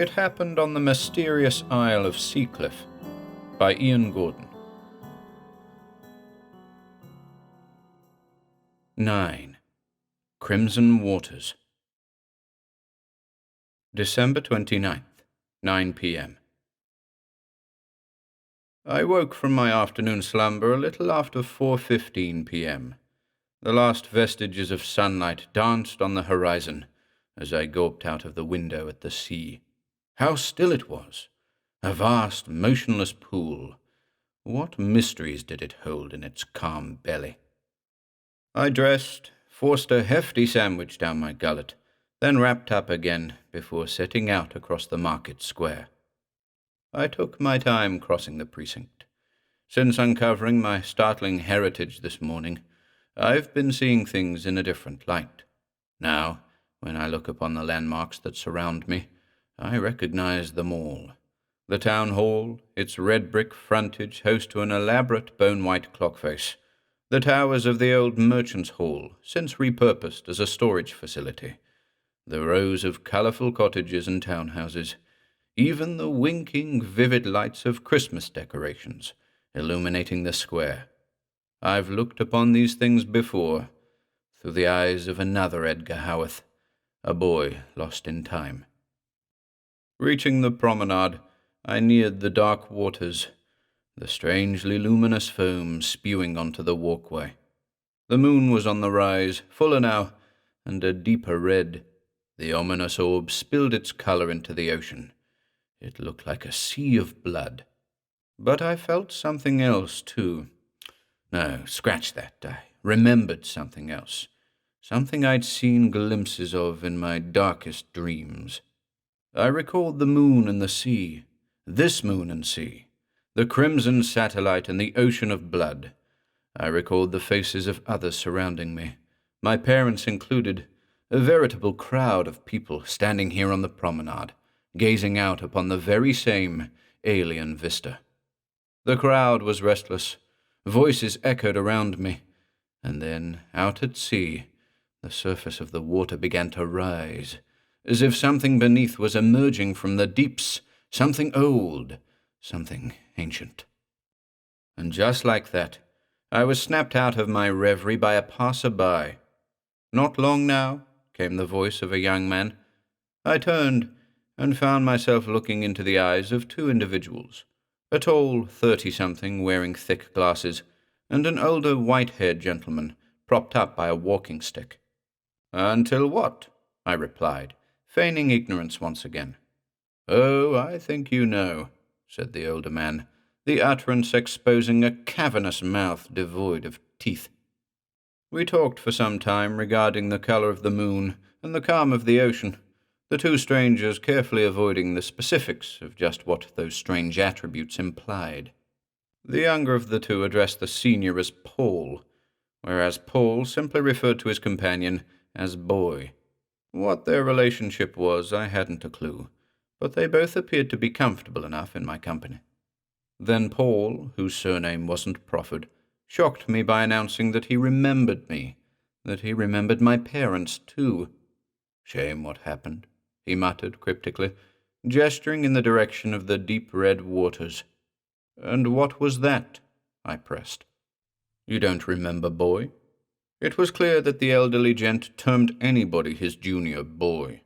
It happened on the mysterious Isle of Seacliffe, by Ian Gordon. 9. Crimson Waters. December 29th, 9 p.m. I woke from my afternoon slumber a little after 4:15 p.m. The last vestiges of sunlight danced on the horizon as I gawped out of the window at the sea. How still it was! A vast, motionless pool. What mysteries did it hold in its calm belly? I dressed, forced a hefty sandwich down my gullet, then wrapped up again before setting out across the market square. I took my time crossing the precinct. Since uncovering my startling heritage this morning, I've been seeing things in a different light. Now, when I look upon the landmarks that surround me, I recognize them all. The town hall, its red brick frontage host to an elaborate bone-white clock face. The towers of the old merchant's hall, since repurposed as a storage facility. The rows of colorful cottages and townhouses. Even the winking, vivid lights of Christmas decorations, illuminating the square. I've looked upon these things before, through the eyes of another Edgar Howarth, a boy lost in time. Reaching the promenade, I neared the dark waters, the strangely luminous foam spewing onto the walkway. The moon was on the rise, fuller now, and a deeper red. The ominous orb spilled its color into the ocean. It looked like a sea of blood. But I felt something else, too. No, scratch that. I remembered something else. Something I'd seen glimpses of in my darkest dreams. I recalled the moon and the sea, this moon and sea, the crimson satellite and the ocean of blood. I recalled the faces of others surrounding me, my parents included, a veritable crowd of people standing here on the promenade, gazing out upon the very same alien vista. The crowd was restless. Voices echoed around me. And then, out at sea, the surface of the water began to rise, as if something beneath was emerging from the deeps, something old, something ancient. And just like that, I was snapped out of my reverie by a passer-by. "Not long now," came the voice of a young man. I turned and found myself looking into the eyes of two individuals, a tall 30-something wearing thick glasses, and an older white-haired gentleman propped up by a walking stick. "Until what?" I replied, feigning ignorance once again. "Oh, I think you know," said the older man, the utterance exposing a cavernous mouth devoid of teeth. We talked for some time regarding the color of the moon and the calm of the ocean, the two strangers carefully avoiding the specifics of just what those strange attributes implied. The younger of the two addressed the senior as Paul, whereas Paul simply referred to his companion as Boy. What their relationship was, I hadn't a clue, but they both appeared to be comfortable enough in my company. Then Paul, whose surname wasn't proffered, shocked me by announcing that he remembered me, that he remembered my parents, too. "Shame what happened," he muttered cryptically, gesturing in the direction of the deep red waters. "And what was that?" I pressed. "You don't remember, Boy?" It was clear that the elderly gent termed anybody his junior boy.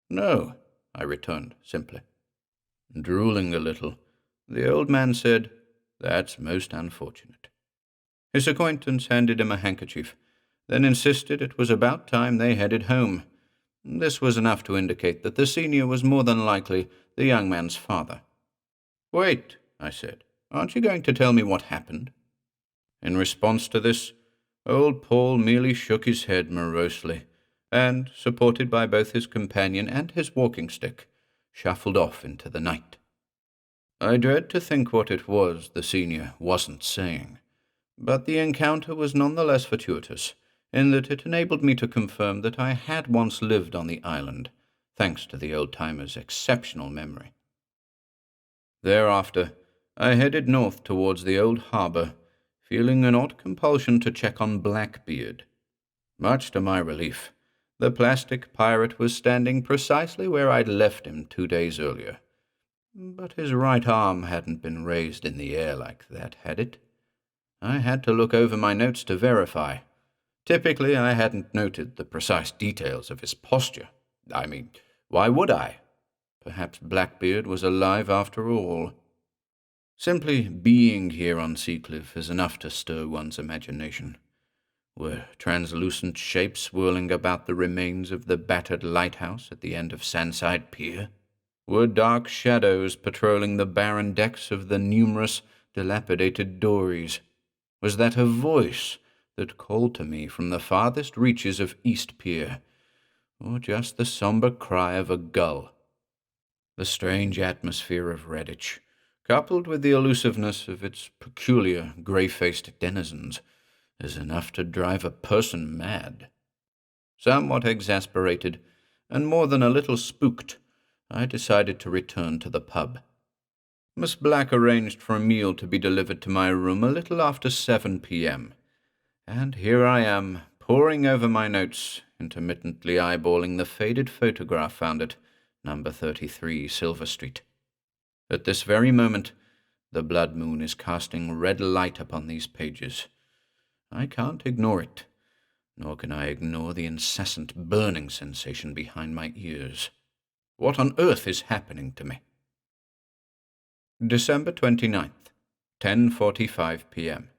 "No," I returned simply. Drooling a little, the old man said, "That's most unfortunate." His acquaintance handed him a handkerchief, then insisted it was about time they headed home. This was enough to indicate that the senior was more than likely the young man's father. "Wait," I said, "aren't you going to tell me what happened?" In response to this, old Paul merely shook his head morosely, and, supported by both his companion and his walking stick, shuffled off into the night. I dread to think what it was the senior wasn't saying, but the encounter was none the less fortuitous, in that it enabled me to confirm that I had once lived on the island, thanks to the old-timer's exceptional memory. Thereafter, I headed north towards the old harbor, feeling an odd compulsion to check on Blackbeard. Much to my relief, The plastic pirate was standing precisely where I'd left him 2 days earlier. But his right arm hadn't been raised in the air like that, had it? I had to look over my notes to verify. Typically, I hadn't noted the precise details of his posture. I mean, why would I? Perhaps Blackbeard was alive after all. Simply being here on Seacliffe is enough to stir one's imagination. Were translucent shapes swirling about the remains of the battered lighthouse at the end of Sandside Pier? Were dark shadows patrolling the barren decks of the numerous dilapidated dories? Was that a voice that called to me from the farthest reaches of East Pier, or just the somber cry of a gull? The strange atmosphere of Redditch, coupled with the elusiveness of its peculiar grey-faced denizens, is enough to drive a person mad. Somewhat exasperated, and more than a little spooked, I decided to return to the pub. Miss Black arranged for a meal to be delivered to my room a little after 7 p.m., and here I am, poring over my notes, intermittently eyeballing the faded photograph found at number 33 Silver Street. At this very moment, the blood moon is casting red light upon these pages. I can't ignore it, nor can I ignore the incessant burning sensation behind my ears. What on earth is happening to me? December 29th, 10:45 p.m.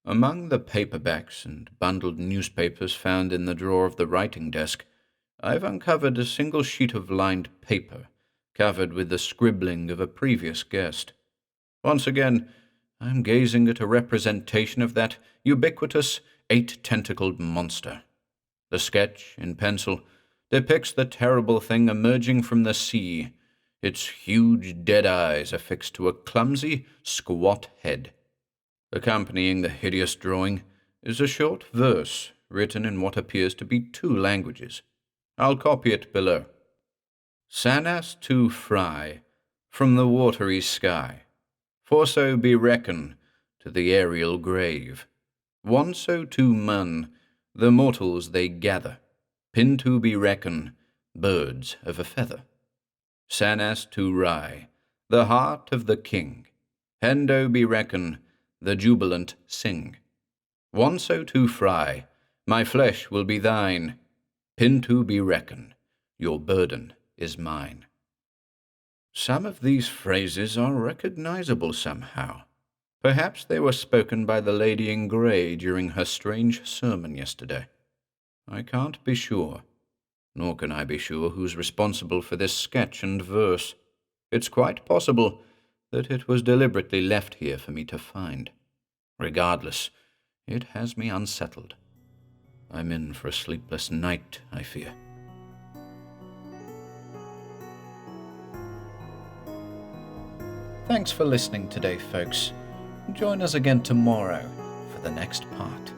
Among the paperbacks and bundled newspapers found in the drawer of the writing desk, I've uncovered a single sheet of lined paper, covered with the scribbling of a previous guest. Once again, I'm gazing at a representation of that ubiquitous 8-tentacled monster. The sketch, in pencil, depicts the terrible thing emerging from the sea, its huge dead eyes affixed to a clumsy, squat head. Accompanying the hideous drawing is a short verse written in what appears to be 2 languages. I'll copy it below. Sanas tu fry, from the watery sky, for so be reckon to the aerial grave. One so to mun, the mortals they gather, pin to be reckon, birds of a feather. Sanas tu rai, the heart of the king, hendo be reckon, the jubilant sing. One so to fry, my flesh will be thine, pin to be reckon, your burden is mine. Some of these phrases are recognizable somehow. Perhaps they were spoken by the lady in grey during her strange sermon yesterday. I can't be sure, nor can I be sure who's responsible for this sketch and verse. It's quite possible that it was deliberately left here for me to find. Regardless, it has me unsettled. I'm in for a sleepless night, I fear. Thanks for listening today, folks. Join us again tomorrow for the next part.